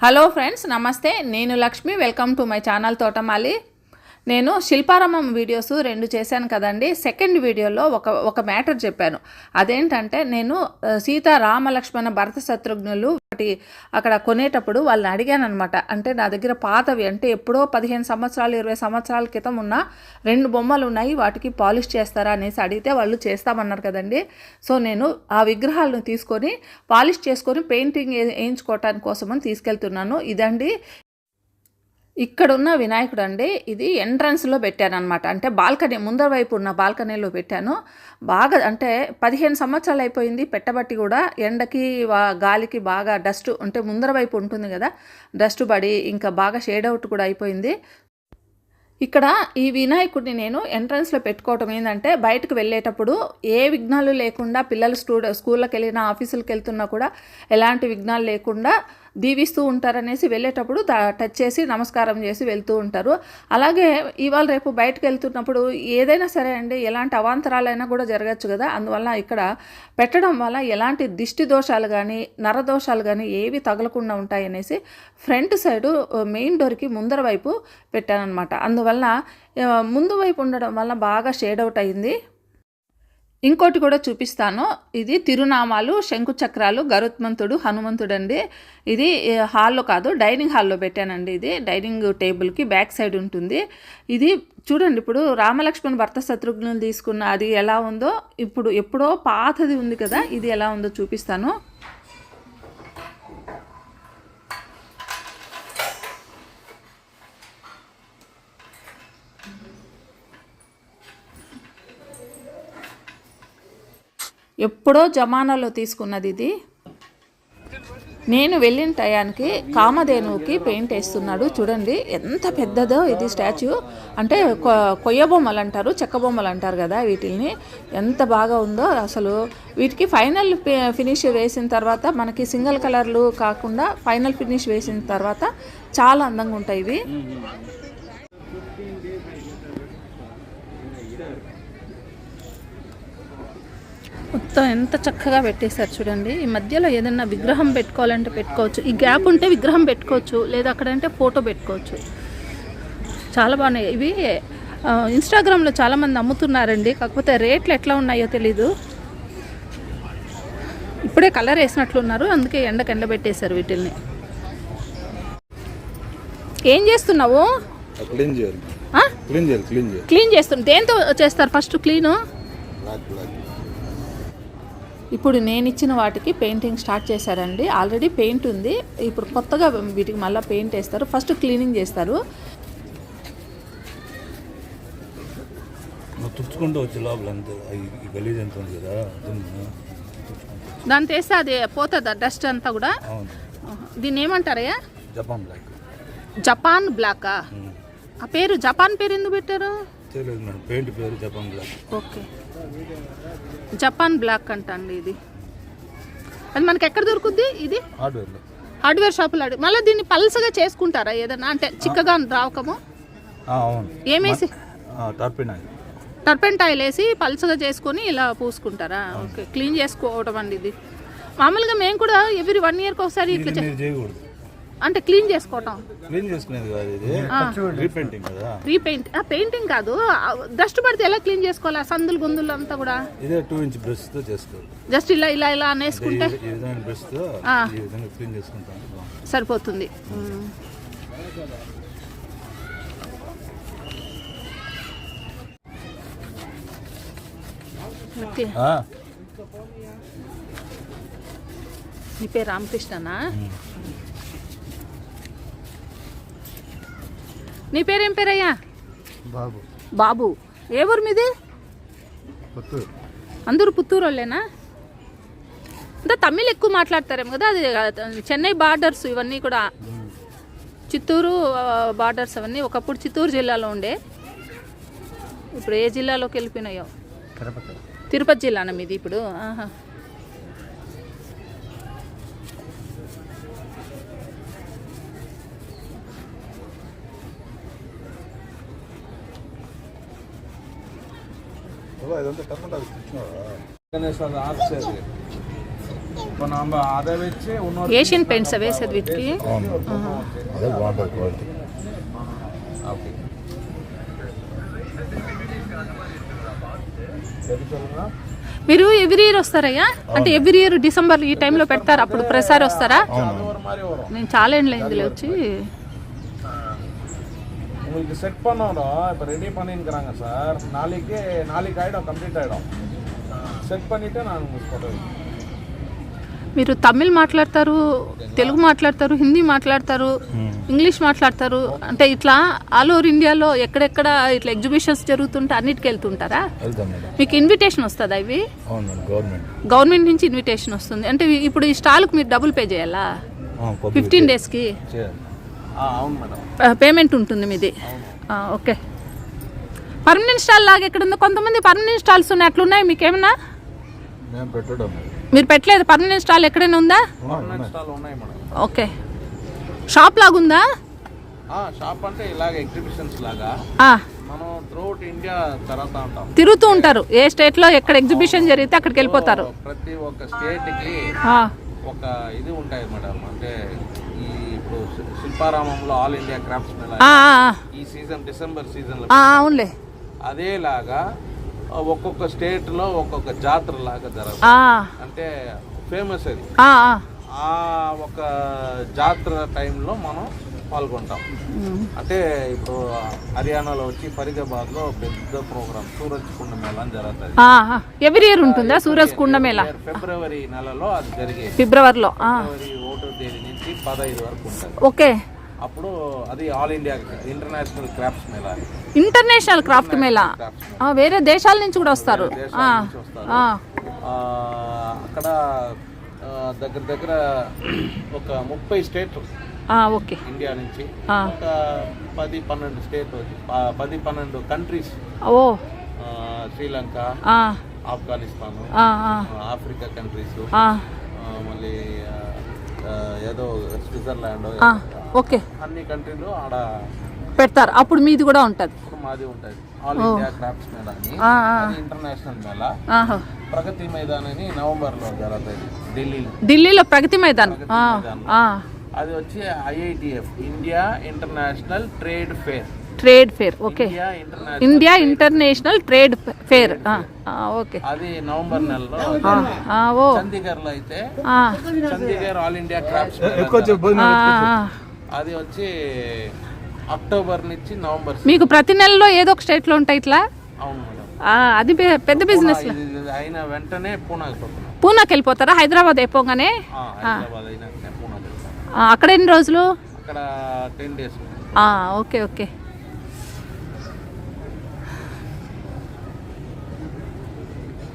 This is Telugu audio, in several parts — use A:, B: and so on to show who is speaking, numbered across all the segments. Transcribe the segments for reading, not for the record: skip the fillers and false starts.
A: హలో ఫ్రెండ్స్, నమస్తే. నేను Lakshmi. Welcome to my channel తోటమాలి. నేను శిల్పారామం వీడియోస్ 2 చేశాను కదండి. సెకండ్ వీడియోలో ఒక మ్యాటర్ చెప్పాను. అదేంటంటే, నేను సీతా రామలక్ష్మణ భరత శత్రుఘ్నులు ఒకటి అక్కడ కొనేటప్పుడు వాళ్ళని అడిగాను అనమాట. అంటే నా దగ్గర పాతవి, అంటే ఎప్పుడో 15 సంవత్సరాలు 20 సంవత్సరాల క్రితం ఉన్న 2 బొమ్మలు ఉన్నాయి, వాటికి పాలిష్ చేస్తారా అనేసి అడిగితే వాళ్ళు చేస్తామన్నారు కదండి. సో నేను ఆ విగ్రహాలను తీసుకొని పాలిష్ చేసుకొని పెయింటింగ్ వేయించుకోవటానికి కోసమని తీసుకెళ్తున్నాను. ఇదండి ఇక్కడున్న వినాయకుడు అండి. ఇది ఎంట్రన్స్లో పెట్టాను అనమాట. అంటే బాల్కనీ ముందర వైపు ఉన్న బాల్కనీలో పెట్టాను. బాగా అంటే 15 సంవత్సరాలు అయిపోయింది పెట్టబట్టి కూడా ఎండకి గాలికి బాగా డస్ట్, అంటే ముందర వైపు ఉంటుంది కదా, డస్ట్ పడి ఇంకా బాగా షేడ్ అవుట్ కూడా అయిపోయింది. ఇక్కడ ఈ వినాయకుడిని నేను ఎంట్రన్స్లో పెట్టుకోవటం ఏంటంటే, బయటకు వెళ్ళేటప్పుడు ఏ విఘ్నాలు లేకుండా, పిల్లలు స్కూళ్ళకి వెళ్ళినా ఆఫీసులకు వెళ్తున్నా కూడా ఎలాంటి విఘ్నాలు లేకుండా దీవిస్తూ ఉంటారనేసి వెళ్ళేటప్పుడు టచ్ చేసి నమస్కారం చేసి వెళ్తూ ఉంటారు. అలాగే ఇవాళ రేపు బయటకు వెళ్తున్నప్పుడు ఏదైనా సరే అండి, ఎలాంటి అవాంతరాలైనా కూడా జరగచ్చు కదా. అందువల్ల ఇక్కడ పెట్టడం వల్ల ఎలాంటి దిష్టి దోషాలు కానీ నరదోషాలు కానీ ఏవి తగలకుండా ఉంటాయనేసి ఫ్రంట్ సైడు మెయిన్ డోర్కి ముందర వైపు పెట్టానన్నమాట. అందువల్ల ముందు వైపు ఉండడం వల్ల బాగా షేడ్ అవుట్ అయింది. ఇంకోటి కూడా చూపిస్తాను. ఇది తిరునామాలు, శంకుచక్రాలు, గరుత్మంతుడు, హనుమంతుడు అండి. ఇది హాల్లో కాదు, డైనింగ్ హాల్లో పెట్టానండి. ఇది డైనింగ్ టేబుల్కి బ్యాక్ సైడ్ ఉంటుంది. ఇది చూడండి, ఇప్పుడు రామలక్ష్మణ్ భర్త శత్రుఘ్నులు తీసుకున్న అది ఎలా ఉందో, ఇప్పుడు ఎప్పుడో పాతది ఉంది కదా, ఇది ఎలా ఉందో చూపిస్తాను. ఎప్పుడో జమానాలో తీసుకున్నది ఇది. నేను వెళ్ళిన టయానికి కామధేనువుకి పెయింట్ వేస్తున్నాడు. చూడండి ఎంత పెద్దదో ఇది స్టాచ్యూ. అంటే కొయ్య బొమ్మలు అంటారు, చెక్క బొమ్మలు అంటారు కదా వీటిని. ఎంత బాగా ఉందో అసలు. వీటికి ఫైనల్ ఫినిష్ వేసిన తర్వాత, మనకి సింగిల్ కలర్లు కాకుండా ఫైనల్ ఫినిష్ వేసిన తర్వాత చాలా అందంగా ఉంటాయి ఇవి. మొత్తం ఎంత చక్కగా పెట్టేశారు చూడండి. ఈ మధ్యలో ఏదైనా విగ్రహం పెట్టుకోవాలంటే పెట్టుకోవచ్చు. ఈ గ్యాప్ ఉంటే విగ్రహం పెట్టుకోవచ్చు, లేదా అక్కడంటే ఫోటో పెట్టుకోవచ్చు. చాలా బాగున్నాయి ఇవి. ఇన్స్టాగ్రామ్లో చాలామంది అమ్ముతున్నారండి. కాకపోతే రేట్లు ఎట్లా ఉన్నాయో తెలీదు. ఇప్పుడే కలర్ వేసినట్లున్నారు, అందుకే ఎండబెట్టేశారు వీటిల్ని. ఏం చేస్తున్నావు? క్లీన్ చేస్తున్నా. దేంతో చేస్తారు ఫస్ట్ క్లీను? ఇప్పుడు నేను ఇచ్చిన వాటికి పెయింటింగ్ స్టార్ట్ చేశారండి. ఆల్రెడీ పెయింట్ ఉంది, ఇప్పుడు కొత్తగా వీటికి మళ్ళీ పెయింట్ వేస్తారు. ఫస్ట్ క్లీనింగ్ చేస్తారు. దాంతో వేస్తే అది పోతుందా డస్ట్ అంతా కూడా? దీన్ని ఏమంటారయ్యా? జపాన్ బ్లాకా? ఆ పేరు జపాన్ పేరు ఎందుకు పెట్టారు? పెయింట్ పేరు Japan black. Okay, Japan black అంటండి ఇది. అది మనకి ఎక్కడ దొరుకుద్ది? ఇది హార్డ్వేర్ షాపులో. మళ్ళీ దీన్ని పల్సగా చేసుకుంటారా ఏదన్నా, అంటే చిక్కగా రావకము? ఏమేసి? టర్పెంట్ ఆయిల్ వేసి పల్సగా చేసుకొని ఇలా పూసుకుంటారా? ఓకే, క్లీన్ చేసుకోవడం అండి ఇది. మామూలుగా మేము కూడా ఎవ్రీ 1 yearకి ఒకసారి ఇట్లా అంటే క్లీన్ చేసుకోవటం. రీపెయింట్ పెయింటింగ్ కాదు, డస్ట్ పడితే ఎలా క్లీన్ చేసుకోవాలి? సందులు గొంతులు అంతా కూడా జస్ట్ ఇలా ఇలా ఇలా అనేసుకుంటే సరిపోతుంది. ఓకే, మీ పేరు రామకృష్ణనా? నీ పేరేం పేరయ్యా? బాబు. బాబు, ఏ ఊరు మీది? అందరూ పుత్తూరు వాళ్ళేనా? అంటే తమిళ్ ఎక్కువ మాట్లాడతారేమో కదా. అది చెన్నై బార్డర్స్ ఇవన్నీ కూడా, చిత్తూరు బార్డర్స్ అవన్నీ. ఒకప్పుడు చిత్తూరు జిల్లాలో ఉండే, ఇప్పుడు ఏ జిల్లాలోకి వెళ్ళిపోయినాయో. తిరుపతి జిల్లానా మీది ఇప్పుడు? ఆహా.
B: இப்போ நம்ம அதை வச்சு
A: ఏషియన్ పెయింట్స్ వేసేది వీటికి.
C: అదే బాగుంటుంది క్వాలిటీ.
B: ఓకే
A: మీరు ఎవ్రీ ఇయర్ వస్తారయ్యా? అంటే ఎవ్రీ ఇయర్ డిసెంబర్ ఈ టైంలో పెడతారు, అప్పుడు ప్రసారి వస్తారా? నేను చాలా ఎండ్ల ఇందులో వచ్చి
B: உங்களுக்கு செட் பண்ணோம். இப்போ ரெடி பண்ணிருக்கிறாங்க சார். நாளைக்கு ஆகிடும், கம்ப்ளீட் ஆகிடும். செட் பண்ணிவிட்டு நான் உங்களுக்கு ஃபோட்டோ.
A: మీరు తమిళ్ మాట్లాడతారు, తెలుగు మాట్లాడతారు, హిందీ మాట్లాడతారు, ఇంగ్లీష్ మాట్లాడతారు. అంటే ఇట్లా ఆల్ ఓవర్ ఇండియాలో ఎక్కడెక్కడ ఇట్లా ఎగ్జిబిషన్స్ జరుగుతుంటే అన్నిటికి వెళ్తుంటారా? మీకు ఇన్విటేషన్ వస్తుందా ఇవి? గవర్నమెంట్ నుంచి ఇన్విటేషన్ వస్తుంది. అంటే ఇప్పుడు ఈ స్టాల్కి మీరు డబ్బులు పే చేయాలా? 15 డేస్కి పేమెంట్ ఉంటుంది మీది. ఓకే. పర్మనెంట్ స్టాల్ లాగా ఎక్కడ ఉందో, కొంతమంది పర్మనెంట్ స్టాల్స్ ఉన్నాయి, అట్లున్నాయి మీకేమన్నా? మీరు పెట్టలేదు పర్మనెంట్ స్టాల్ ఎక్కడైనా ఉందా? ఓకే. షాప్ లాగా ఉందా?
B: షాప్ అంటే ఇలాగ ఎగ్జిబిషన్స్ లాగా మనం త్రూఅవుట్ ఇండియా
A: తిరుగుతూ ఉంటారు. ఏ స్టేట్ లో ఎక్కడ ఎగ్జిబిషన్ జరిగితే అక్కడికి వెళ్ళిపోతారు.
B: ప్రతి ఒక్క స్టేట్ కి ఒక ఇది ఉంటాయి మేడం. అంటే ఈ ఇప్పుడు శిల్పారామంలో ఆల్ ఇండియా క్రాఫ్ట్స్ మేళా ఈ సీజన్ డిసెంబర్ సీజన్ లో
A: అవునులే,
B: అదేలాగా ఒక్కొక్క స్టేట్ లో ఒక్కొక్క జాతర లాగా జరుగుతుంది. అంటే ఫేమస్ అది. ఆ ఒక జాతర టైంలో మనం పాల్గొంటాం. అంటే ఇప్పుడు హర్యానాలో వచ్చి ఫరీదాబాద్ లో పెద్ద ప్రోగ్రామ్ సూరజ్ కుండ మేళా అని జరుగుతుంది.
A: ఎవ్రీ ఇయర్ ఉంటుందా సూరజ్ కుండ మేళా?
B: ఫిబ్రవరి నెలలో అది జరిగేది.
A: ఫిబ్రవరిలో
B: 1వ తేదీ నుంచి 15 వరకు ఉంటుంది.
A: ఓకే.
B: అప్పుడు అది all India international crafts Mela.
A: International craft Mela వేరే దేశాల నుంచి కూడా వస్తారు.
B: అక్కడ దగ్గర ఒక 30 స్టేట్లు
A: ఓకే
B: ఇండియా నుంచి, ఒక 10-12 state, 10-12 countries. Sri Lanka, Afghanistan, Africa countries, మళ్ళీ ఏదో స్విట్జర్లాండ్,
A: ఓకే,
B: అన్ని కంట్రీలు ఆడ
A: పెడతారు. అప్పుడు మీది కూడా ఉంటుంది.
B: మాది ఉంటుంది. ఆల్ ఇండియా క్రాఫ్ట్స్ మేళా అని ఇంటర్నేషనల్ మేళా. ప్రగతి మైదాన్ అని నవంబర్ లో జరుగుతుంది
A: ఢిల్లీలో. ప్రగతి మైదాన్
B: అది వచ్చి IITF India international trade fair.
A: Okay. India international trade fair. Okay.
B: అది నవంబర్ నెలలో. చండీగఢ్ లో అయితే చండీగఢ్ ఆల్ ఇండియా క్రాఫ్ట్స్ అది వచ్చి అక్టోబర్ నుంచి నవంబర్.
A: మీకు ప్రతి నెలలో ఏదో ఒక స్టేట్ లో ఉంటాయి ఇట్లా?
B: అవును మేడం.
A: అది పెద్ద బిజినెస్.
B: అయిన వెంటనే
A: పూనాకి వెళ్ళిపోతారా? హైదరాబాద్ అయిపోగానే అక్కడ ఎన్ని రోజులు?
B: అక్కడ 10 days.
A: Okay okay.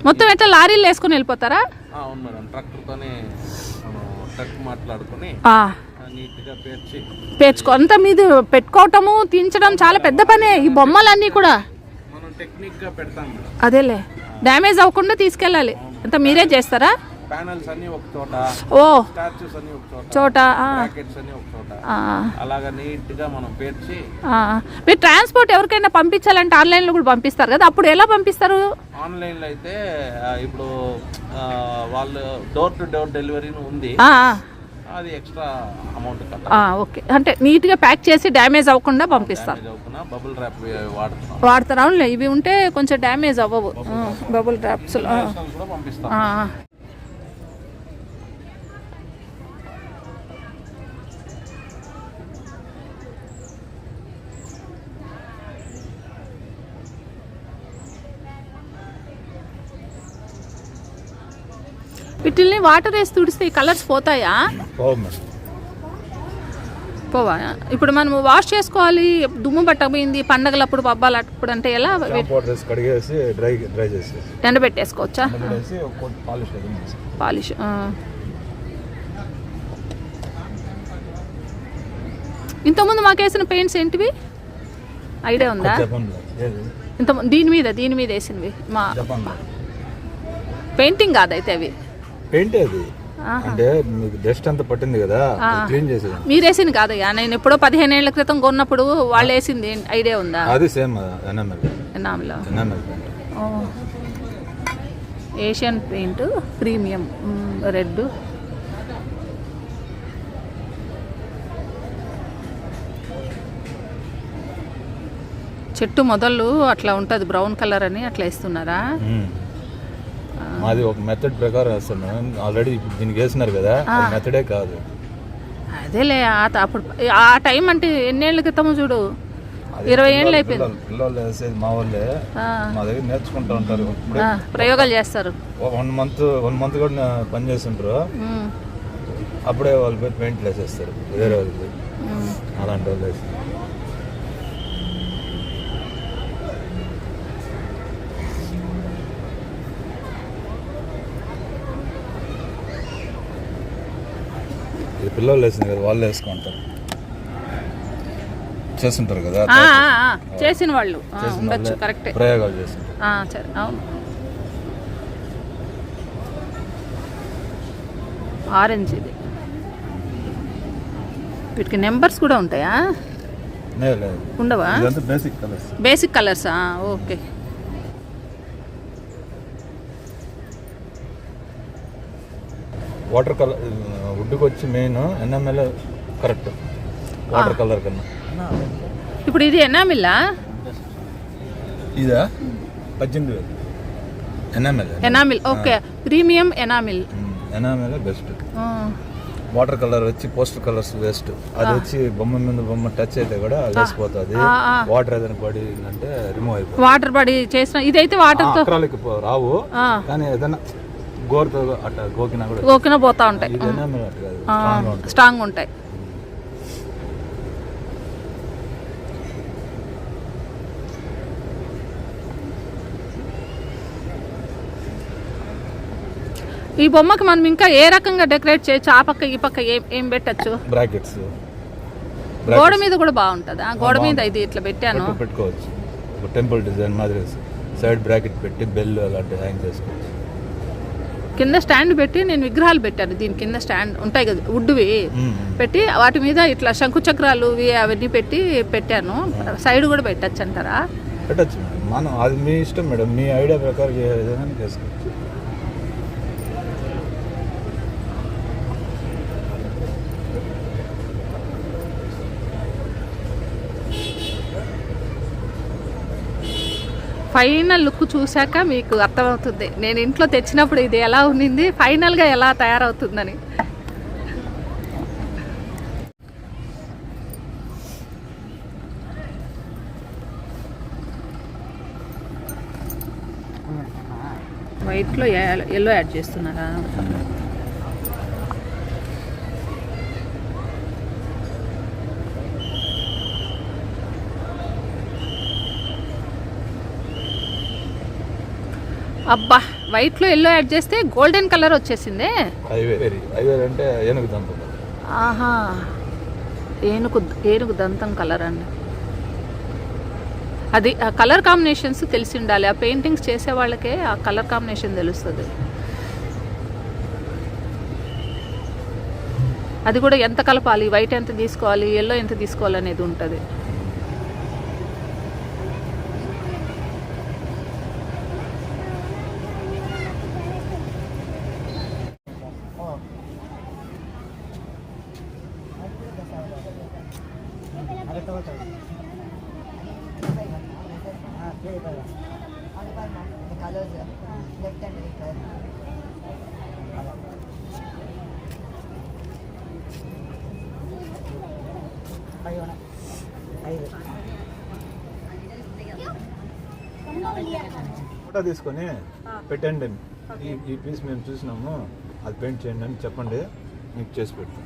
A: మొత్తం ఎట్లా లారీలు వేసుకుని వెళ్ళిపోతారా?
B: అవును మేడం. ట్రక్టర్తోనే ట్రక్ మాట్లాడుకుని నీట్గా
A: పేర్చుకో. అంతా మీది పెట్టుకోవటము తీయించడం చాలా పెద్ద పనే. ఈ బొమ్మలన్నీ కూడా
B: మనం టెక్నిక్ గా పెడతాం.
A: అదేలే, డ్యామేజ్ అవ్వకుండా తీసుకెళ్ళాలి. అంతా మీరే చేస్తారా?
B: ప్యానెల్స్ అన్ని ఒక చోట, స్టాచ్యూస్ అన్ని ఒక
A: చోట,
B: బ్రాకెట్స్ అన్ని ఒక చోట, అలాగా నీట్ గా మనం పేర్చి.
A: మీరు ట్రాన్స్పోర్ట్ ఎవరికైనా పంపించాలంటే ఆన్లైన్ లో కూడా పంపిస్తారు కదా, అప్పుడు ఎలా పంపిస్తారు?
B: ఆన్లైన్ లో అయితే ఇప్పుడు వాళ్ళు డోర్ టు డోర్ డెలివరీ ఉంది, అది ఎక్స్ట్రా అమౌంట్ కదా.
A: ఓకే. అంటే నీట్ గా ప్యాక్ చేసి డ్యామేజ్ అవ్వకుండా పంపిస్తారు.
B: బబుల్ ర్యాప్
A: వాడతారు. అవునులే, ఇవి ఉంటే కొంచెం డ్యామేజ్ అవ్వవు. బబుల్ ర్యాప్స్
B: కూడా పంపిస్తాం.
A: వీటిల్ని వాటర్ వేసి తుడిస్తే ఈ కలర్స్ పోతాయా? పోవా? ఇప్పుడు మనం వాష్ చేసుకోవాలి, దుమ్ము పట్టకపోయింది పండగలప్పుడు పబ్బాలు అప్పుడు అంటే ఎలా? ఎండబెట్టేసుకోవచ్చా? పాలిష్. ఇంతకుముందు మాకేసిన పెయింట్స్ ఏంటివి ఐడియా ఉందా? ఇంత దీని మీద వేసినవి మా పెయింటింగ్ కాదైతే అవి
C: పెయింట్. అది అంటే మీకు డస్ట్ అంతా పట్టింది కదా, క్లీన్ చేసేది.
A: మీరు వేసింది కాదయ్యా, నేను ఎప్పుడో 15 ఏళ్ల క్రితం కొన్నప్పుడు వాళ్ళు వేసింది ఐడియా ఉందా?
C: అది same enamel.
A: Asian paint premium red చెట్టు మొదలు అట్లా ఉంటుంది బ్రౌన్ కలర్ అని అట్లా వేస్తున్నారా?
C: మాది ఒక మెథడ్ ప్రకారం వేస్తాను. ఆల్రెడీ ఇప్పుడు దీనికి వేసినారు కదా, మెథడే కాదు.
A: అదేలే అప్పుడు ఆ టైం అంటే ఎన్నేళ్ళ క్రితం చూడు, 20 ఏళ్ళు అయిపోయింది.
C: పిల్లలు వేసేది మా వాళ్ళే, మా దగ్గర నేర్చుకుంటూ ఉంటారు,
A: ప్రయోగాలు చేస్తారు.
C: 1 మంత్ కూడా పని చేస్తుంటారు. అప్పుడే వాళ్ళు పోయి పెయింట్లు వేసేస్తారు వేరే వాళ్ళకి. అలాంటి వాళ్ళు వేసి పిల్లలు వేసింది కదా, వాళ్ళు వేసుకుంటారు, చేస్తుంటారు కదా,
A: చేసిన వాళ్ళు ఉండొచ్చు. కరెక్ట్,
C: ప్రయోగాలు చేస్తుంటారు.
A: అవును. ఆరెంజ్ ఇది, వీటికి నెంబర్స్ కూడా ఉంటాయా? ఉండవా? బేసిక్ కలర్సా? ఓకే.
C: వాటర్ కలర్ వుడ్కి వచ్చి main NML correct, water colour కన్నా.
A: ఇప్పుడు ఇది ఎనామిల్లా?
C: ఇదా 18,000 enamel.
A: Okay, premium enamel.
C: Enamel best. Water colour వచ్చి పోస్టర్ కలర్స్ వేస్ట్. అది వచ్చి బొమ్మ మీద బొమ్మ టచ్ అయితే కూడా లేసిపోతుంది. వాటర్ ఏదైనా పడి అంటే రిమూవ్ అయిపోతుంది.
A: వాటర్ పడి చేసిన ఇదైతే వాటర్ తో
C: రావు, కానీ ఏదైనా గోరుతో అట్లా
A: గోకినా పోతా ఉంటాయి, స్ట్రాంగ్ ఉంటాయి. ఈ బొమ్మకి మనం ఇంకా ఏ రకంగా డెకరేట్ చేయొచ్చు? ఆ పక్క ఈ పక్క ఏం పెట్టచ్చు?
C: బ్రాకెట్స్.
A: గోడ మీద కూడా బాగుంటుందా? గోడ మీద ఇది ఇట్లా పెట్టాను,
C: పెట్టుకోవచ్చు. ఒక టెంపుల్ డిజైన్ మాదిరి సైడ్ బ్రాకెట్ పెట్టి బెల్ అలాంటివి హ్యాంగ్ చేసుకోవచ్చు.
A: కింద స్టాండ్ పెట్టి నేను విగ్రహాలు పెట్టాను. దీని కింద స్టాండ్ ఉంటాయి కదా వుడ్వి, పెట్టి వాటి మీద ఇట్లా శంకు చక్రాలు అవన్నీ పెట్టి పెట్టాను. సైడ్ కూడా పెట్టచ్చు అంటారా?
C: పెట్టచ్చు, మనం అది మీ ఇష్టం మేడం, మీ ఐడియా ప్రకారం ఏదైనా చేసుకోవచ్చు.
A: ఫైనల్ లుక్ చూశాక మీకు అర్థమవుతుంది నేను ఇంట్లో తెచ్చినప్పుడు ఇది ఎలా ఉన్నింది, ఫైనల్గా ఎలా తయారవుతుందని. వైట్లో ఎల్లో యాడ్ చేస్తున్నారా? అబ్బా, వైట్లో ఎల్లో యాడ్ చేస్తే గోల్డెన్ కలర్ వచ్చేసిందే.
C: అంటే ఏనుగు దంతం.
A: ఆహా, ఏనుగు దంతం కలర్ అండి. అది ఆ కలర్ కాంబినేషన్స్ తెలిసి ఉండాలి. ఆ పెయింటింగ్స్ చేసే వాళ్ళకే ఆ కలర్ కాంబినేషన్ తెలుస్తుంది. అది కూడా ఎంత కలపాలి, వైట్ ఎంత తీసుకోవాలి, ఎల్లో ఎంత తీసుకోవాలి అనేది ఉంటుంది.
C: ఫోటో తీసుకొని పెట్టండి, ఈ పీస్ మేము చూసినాము, అది పెయింట్ చేయండి అని చెప్పండి, మీకు చేసి పెడతాం.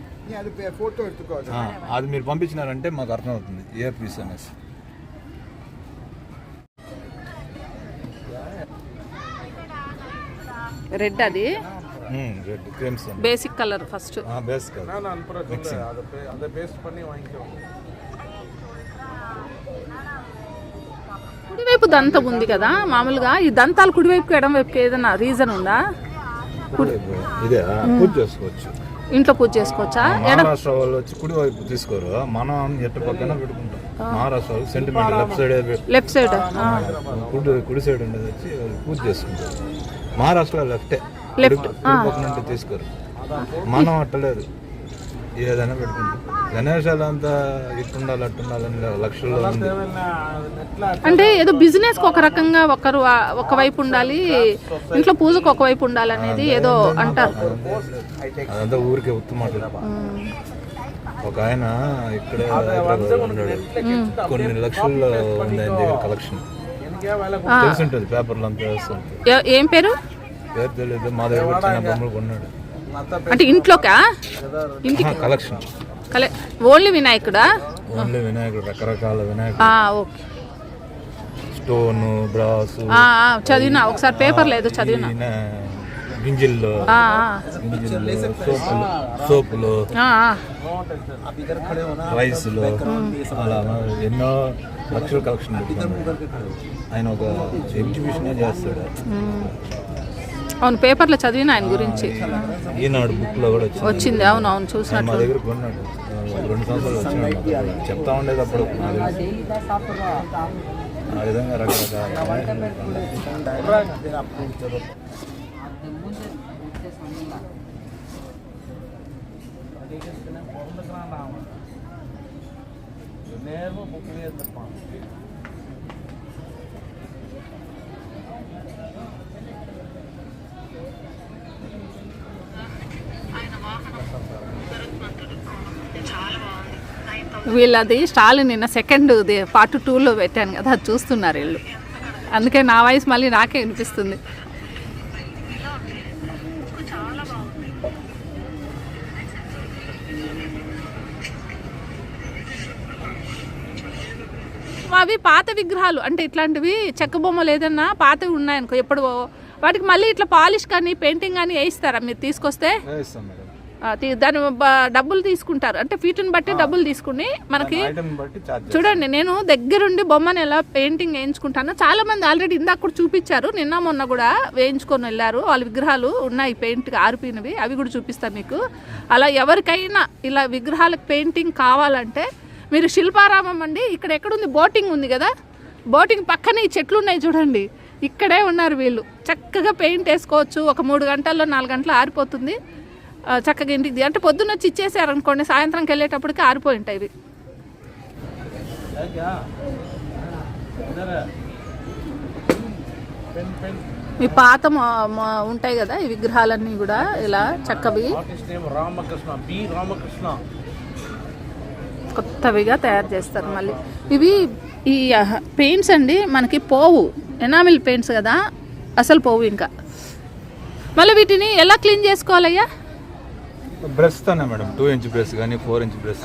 C: అది మీరు పంపించినారంటే మాకు అర్థమవుతుంది ఏ పీస్ అనేసి.
A: రెడ్, అది
C: red creams
A: basic colour. First
C: basic colour
A: కుడివైపు దంతం ఉంది కదా మామూలుగా, ఈ దంతాలు కుడివైపుకి ఎడం వైపుకి ఏదైనా రీజన్ ఉందా?
C: ఇదే పూజ చేసుకోవచ్చు,
A: ఇంట్లో పూజ చేసుకోవచ్చా?
C: మహారాష్ట్ర వాళ్ళు వచ్చి కుడివైపు తీసుకోరు, మనం ఎట్టు పక్కన పెట్టుకుంటాం. మహారాష్ట్ర వాళ్ళు సెంటిమెంట్ లెఫ్ట్ సైడ్ కుడి సైడ్ ఉండేది వచ్చి పూజ చేసుకుంటారు. మహారాష్ట్ర లెఫ్ట్ పక్కన తీసుకోరు, మనం అట్టలేదు, ఏదైనా పెట్టుకుంటాం. గణేశాలు అంతా ఇట్టుండాలి అట్టుండాలని లక్షల్లో ఉంది.
A: అంటే ఏదో బిజినెస్ ఒక రకంగా ఒకవైపు ఉండాలి, ఇంట్లో పూజకు ఒకవైపు ఉండాలనేది ఏదో అంటారు.
C: అదంతా ఊరికే ఉత్తమాట. ఒక ఆయన ఇక్కడే ఉన్నాడు, కొన్ని లక్షల్లో ఉంది ఆయన దగ్గర కలెక్షన్. తెలుసుంటుంది, పేపర్లు అంతా వేస్తుంటుంది.
A: ఏం పేరు
C: తెలియదు, మా దగ్గర చిన్న బొమ్మలు కొన్నాడు.
A: అంటే ఇంట్లోకా? ఇంటికి
C: కలెక్షన్
A: ఓన్లీ వినాయకుడా?
C: ఓన్లీ వినాయకుడు, రకరకాల వినాయకుడు,
A: ఓకే.
C: స్టోన్, బ్రాస్,
A: చదివినా ఒకసారి పేపర్ లేదు చదివినా.
C: గింజిల్లో, సోపులు, రైస్లు, అలా ఎన్నో లక్షల కలెక్షన్ పెట్టుకున్నాడు ఆయన. ఒక ఎగ్జిబిషన్ చేస్తాడు.
A: అవును, పేపర్లో చదివిన ఆయన గురించి.
C: ఈనాడు బుక్ లో కూడా
A: వచ్చింది. అవును అవును, చూసినట్టు.
C: మా దగ్గర కొన్నాడు, 2 సంవత్సరాలు వచ్చినాడు. చెప్తా ఉండేది అప్పుడు. ఆ విధంగా రకరకాల
A: వీళ్ళది స్టాల్ నిన్న సెకండ్ పార్ట్ 2లో పెట్టాను కదా, అది చూస్తున్నారు వీళ్ళు. అందుకే నా వాయిస్ మళ్ళీ నాకే వినిపిస్తుంది. అవి పాత విగ్రహాలు, అంటే ఇట్లాంటివి చెక్క బొమ్మలు ఏదన్నా పాతవి ఉన్నాయనుకో ఎప్పుడు, వాటికి మళ్ళీ ఇట్లా పాలిష్ కానీ పెయింటింగ్ కానీ వేయిస్తారా మీరు తీసుకొస్తే? దాని డబ్బులు తీసుకుంటారు, అంటే ఫీటుని బట్టి డబ్బులు తీసుకుని మనకి. చూడండి, నేను దగ్గరుండి బొమ్మను ఎలా పెయింటింగ్ వేయించుకుంటాను. చాలా మంది ఆల్రెడీ ఇందాక కూడా చూపించారు, నిన్న మొన్న కూడా వేయించుకొని వెళ్ళారు. వాళ్ళ విగ్రహాలు ఉన్నాయి పెయింట్ ఆరిపోయినవి, అవి కూడా చూపిస్తాను మీకు. అలా ఎవరికైనా ఇలా విగ్రహాలకు పెయింటింగ్ కావాలంటే మీరు శిల్పారామం అండి, ఇక్కడ ఎక్కడుంది బోటింగ్ ఉంది కదా, బోటింగ్ పక్కనే ఈ చెట్లు ఉన్నాయి చూడండి, ఇక్కడే ఉన్నారు వీళ్ళు. చక్కగా పెయింట్ వేసుకోవచ్చు, ఒక 3 గంటల్లో 4 గంటలు ఆరిపోతుంది. చక్కగా ఇంటికి అంటే పొద్దున్న వచ్చి ఇచ్చేసారు అనుకోండి, సాయంత్రంకి వెళ్ళేటప్పటికి ఆరిపోయి ఉంటాయి ఇవి. మీ పాత ఉంటాయి కదా ఈ విగ్రహాలన్నీ కూడా ఇలా చక్కవి కొత్తవిగా తయారు చేస్తారు. మళ్ళీ ఇవి ఈ పెయింట్స్ అండి మనకి పోవు, ఎనామిల్ పెయింట్స్ కదా, అసలు పోవు. ఇంకా మళ్ళీ వీటిని ఎలా క్లీన్ చేసుకోవాలయ్యా?
C: బ్రష్ తోనే మేడం, 2 ఇంచ్ బ్రష్ కానీ 4 ఇంచ్ బ్రష్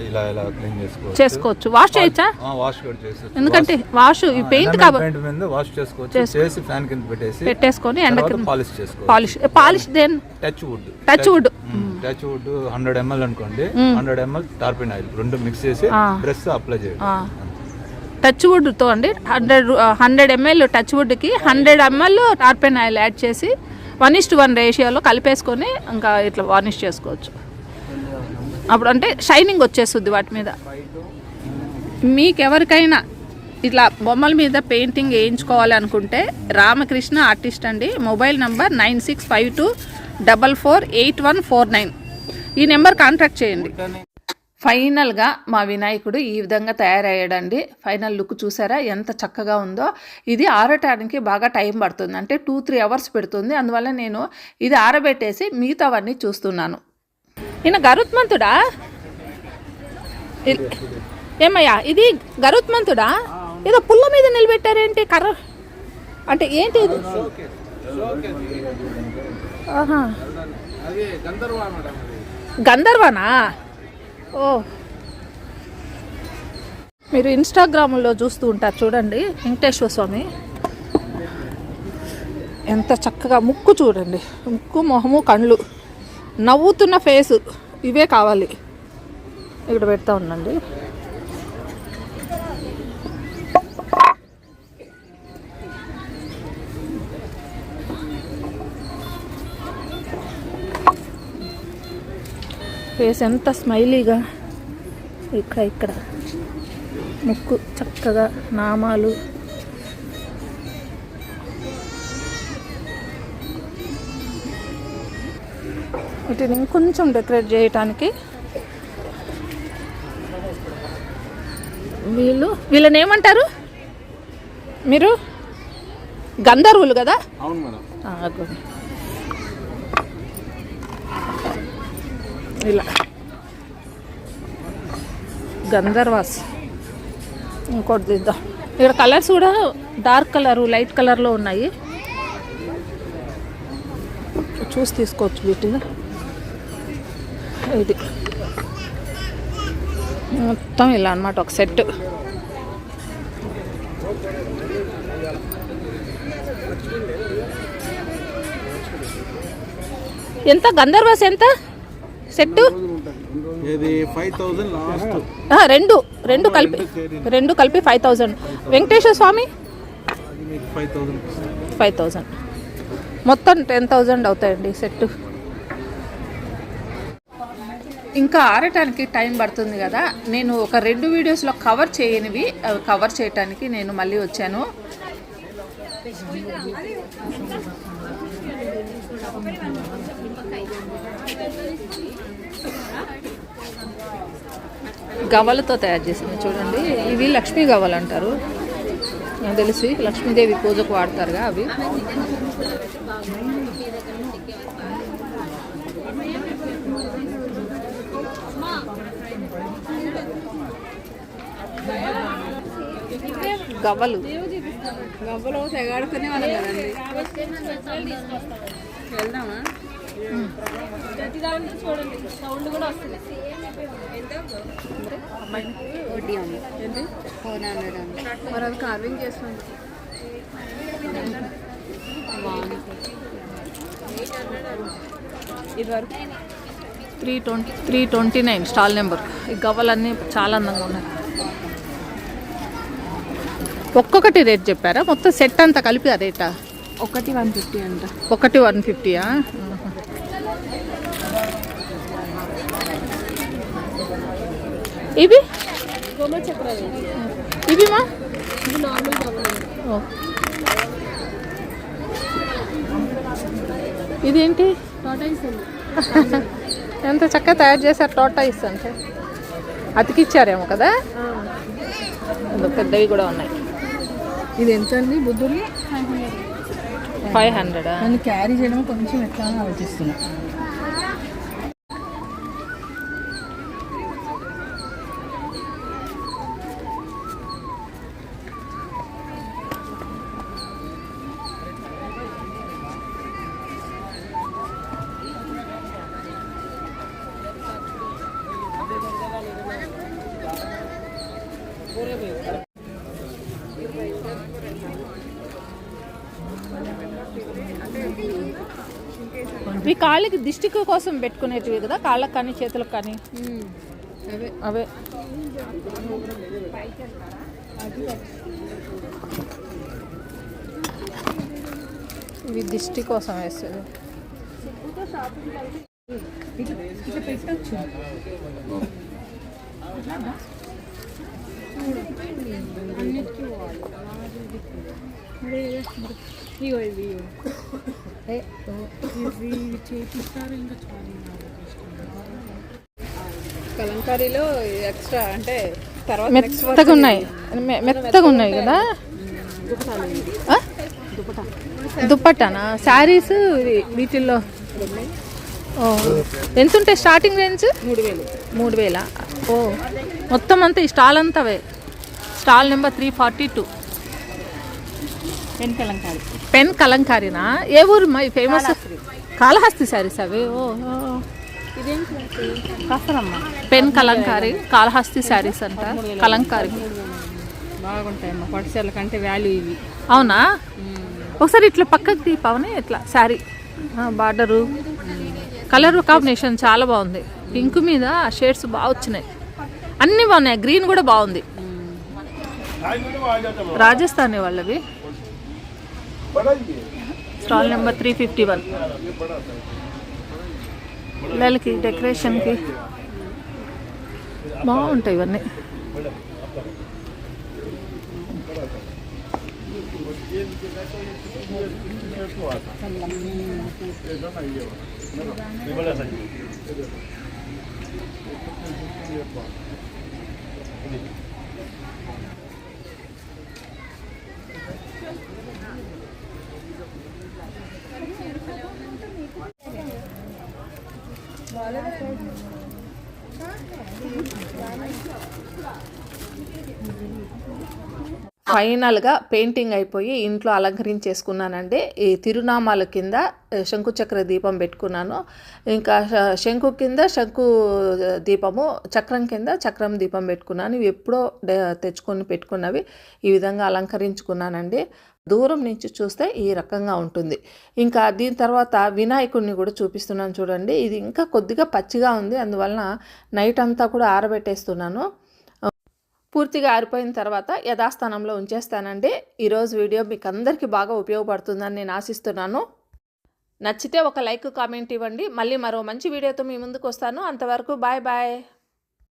C: ఇలా ఇలా క్లీన్
A: చేసుకోవచ్చు. వాష్ చేయొచ్చా?
C: వాష్ కూడా చేసుకోవచ్చు,
A: ఎందుకంటే వాష్ ఈ పెయింట్
C: పెయింట్ మీద వాష్ చేసుకోవచ్చు. చేసి ఫ్యాన్ కింద పెట్టేసుకొని ఎండకి
A: పాలిష్ చేసుకోవచ్చు. Polish then touch wood
C: 100 ml అనుకోండి, 100 ml టార్పిన్ ఆయిల్ 2 మిక్స్ చేసి బ్రష్ అప్లై చేయండి.
A: టచ్ వుడ్తో అండి 100 ml టచ్ వుడ్కి 100 ml టార్పిన్ ఆయిల్ యాడ్ చేసి 1:1 రేషియోలో కలిపేసుకొని ఇంకా ఇట్లా వార్నిష్ చేసుకోవచ్చు. అప్పుడు అంటే షైనింగ్ వచ్చేస్తుంది వాటి మీద. మీకెవరికైనా ఇట్లా బొమ్మల మీద పెయింటింగ్ వేయించుకోవాలి అనుకుంటే రామకృష్ణ ఆర్టిస్ట్ అండి, మొబైల్ నంబర్ 9652448149. ఈ నెంబర్ కాంటాక్ట్ చేయండి. ఫైనల్గా మా వినాయకుడు ఈ విధంగా తయారయ్యాడండి. ఫైనల్ లుక్ చూసారా ఎంత చక్కగా ఉందో. ఇది ఆరటానికి బాగా టైం పడుతుంది, అంటే 2-3 అవర్స్ పెడుతుంది. అందువల్ల నేను ఇది ఆరబెట్టేసి మిగతావన్నీ చూస్తున్నాను. ఈయన గరుత్మంతుడా? ఏమయ్యా ఇది గరుత్మంతుడా? ఏదో పుల్ల మీద నిలబెట్టారేంటి కర్ర, అంటే ఏంటి ఇది? గంధర్వనా? ఓ, మీరు ఇన్స్టాగ్రామ్లో చూస్తూ ఉంటారు చూడండి, వెంకటేశ్వర స్వామి ఎంత చక్కగా. ముక్కు చూడండి, ముక్కు, మొహము, కళ్ళు, నవ్వుతున్న ఫేసు, ఇవే కావాలి. ఇక్కడ పెడతా ఉండండి. ఫేస్ ఎంత స్మైలీగా, ఇక్కడ ముక్కు చక్కగా, నామాలు. వీటిని ఇంకొంచెం డెకరేట్ చేయటానికి వీళ్ళని ఏమంటారు మీరు? గంధర్వులు కదా?
B: అవును మేడం.
A: ఇలా గంధర్వాస్. ఇంకోటి తీద్దాం. ఇక్కడ కలర్స్ కూడా డార్క్ కలరు, లైట్ కలర్లో ఉన్నాయి. చూసి తీసుకోవచ్చు వీటిని. ఇది మొత్తం ఇలా అన్నమాట, ఒక సెట్. ఎంత గంధర్వాస్ ఎంత సెట్?
B: ఇది 5000 లాస్ట్.
A: రెండు కలిపి 5000. వెంకటేశ్వర స్వామి 5000. మొత్తం 10,000 అవుతాయండి సెట్. ఇంకా ఆరటానికి టైం పడుతుంది కదా, నేను ఒక 2 వీడియోస్లో కవర్ చేయనివి కవర్ చేయటానికి నేను మళ్ళీ వచ్చాను. గవ్వలతో తయారు చేసింది చూడండి. ఇవి లక్ష్మీ గవ్వలు అంటారు నాకు తెలిసి, లక్ష్మీదేవి పూజకు వాడతారుగా అవి. గవ్వలు తెగాడుకునే వాళ్ళం కదండి. వెళ్దామా? చూడండి సౌండ్ కూడా వస్తుంది. మరి అది కార్వింగ్ చేస్తుంది. 329 స్టాల్ నెంబర్. ఈ గవ్వలన్నీ చాలా అందంగా ఉన్నాయి. ఒక్కొక్కటి రేట్ చెప్పారా? మొత్తం సెట్ అంతా కలిపి ఆ రేటా?
D: ఒకటి 150 అంట.
A: ఒకటి 150యా? ఇవి ఇవి మా ఇదేంటి? ఎంత చక్కగా తయారు చేశారు టోటాయిస్ అంటే. అతికిచ్చారేమో కదా. పెద్దవి కూడా ఉన్నాయి.
D: ఇది ఎంత అండి? బుద్ధులు
A: 500.
D: నన్ను క్యారీ చేయడం కొంచెం ఎట్లా ఆలోచిస్తున్నా.
A: ఈ కాళ్ళకి దిష్టి కోసం పెట్టుకునేటివి కదా, కాళ్ళకి కానీ చేతులకు కానీ. అవే ఇవి దిష్టి కోసం వేస్తుంది.
D: కలంకారీలో ఎక్స్ట్రా అంటే తర్వాత
A: మెత్తగా ఉన్నాయి, మెత్తగా ఉన్నాయి కదా. దుప్పటానా? శారీస్ వీటిల్లో ఎంత ఉంటాయి స్టార్టింగ్ రేంజ్? 3000. ఓ మొత్తం అంతా ఈ స్టాల్ అంతా అవే. Stall number 342. పెన్ కలంకారీనా? ఏ ఊరు మా ఫేమస్? కాళహస్తి శారీస్ అవి. ఓ పెన్ కలంకారీ కాళహస్తి శారీస్ అంట. కలంకారీ
D: బాగుంటాయమ్మా. పట్టుచీరల కంటే వాల్యూ ఇవి.
A: అవునా? ఒకసారి ఇట్లా పక్కకి తీపవని. ఇట్లా శారీ బార్డరు కలర్ కాంబినేషన్ చాలా బాగుంది. పింక్ మీద షేడ్స్ బాగా వచ్చినాయి, అన్నీ బాగున్నాయి. గ్రీన్ కూడా బాగుంది. రాజస్థానీ వాళ్ళవి. Stall number 351. పిల్లలకి డెకరేషన్కి బాగుంటాయి ఇవన్నీ. ఫైనల్గా పెయింటింగ్ అయిపోయి ఇంట్లో అలంకరించేసుకున్నానండి. ఈ తిరునామాల కింద శంకుచక్ర దీపం పెట్టుకున్నాను. ఇంకా శంకు కింద శంకు దీపము, చక్రం కింద చక్రం దీపం పెట్టుకున్నాను. ఇవి ఎప్పుడో తెచ్చుకొని పెట్టుకున్నవి. ఈ విధంగా అలంకరించుకున్నానండి. దూరం నుంచి చూస్తే ఈ రకంగా ఉంటుంది. ఇంకా దీని తర్వాత వినాయకుడిని కూడా చూపిస్తున్నాను చూడండి. ఇది ఇంకా కొద్దిగా పచ్చిగా ఉంది, అందువలన నైట్ అంతా కూడా ఆరబెట్టేస్తున్నాను. పూర్తిగా ఆరిపోయిన తర్వాత యథాస్థానంలో ఉంచేస్తానండి. ఈరోజు వీడియో మీకు అందరికీ బాగా ఉపయోగపడుతుందని నేను ఆశిస్తున్నాను. నచ్చితే ఒక లైక్ కామెంట్ ఇవ్వండి. మళ్ళీ మరో మంచి వీడియోతో మీ ముందుకు వస్తాను. అంతవరకు బాయ్ బాయ్.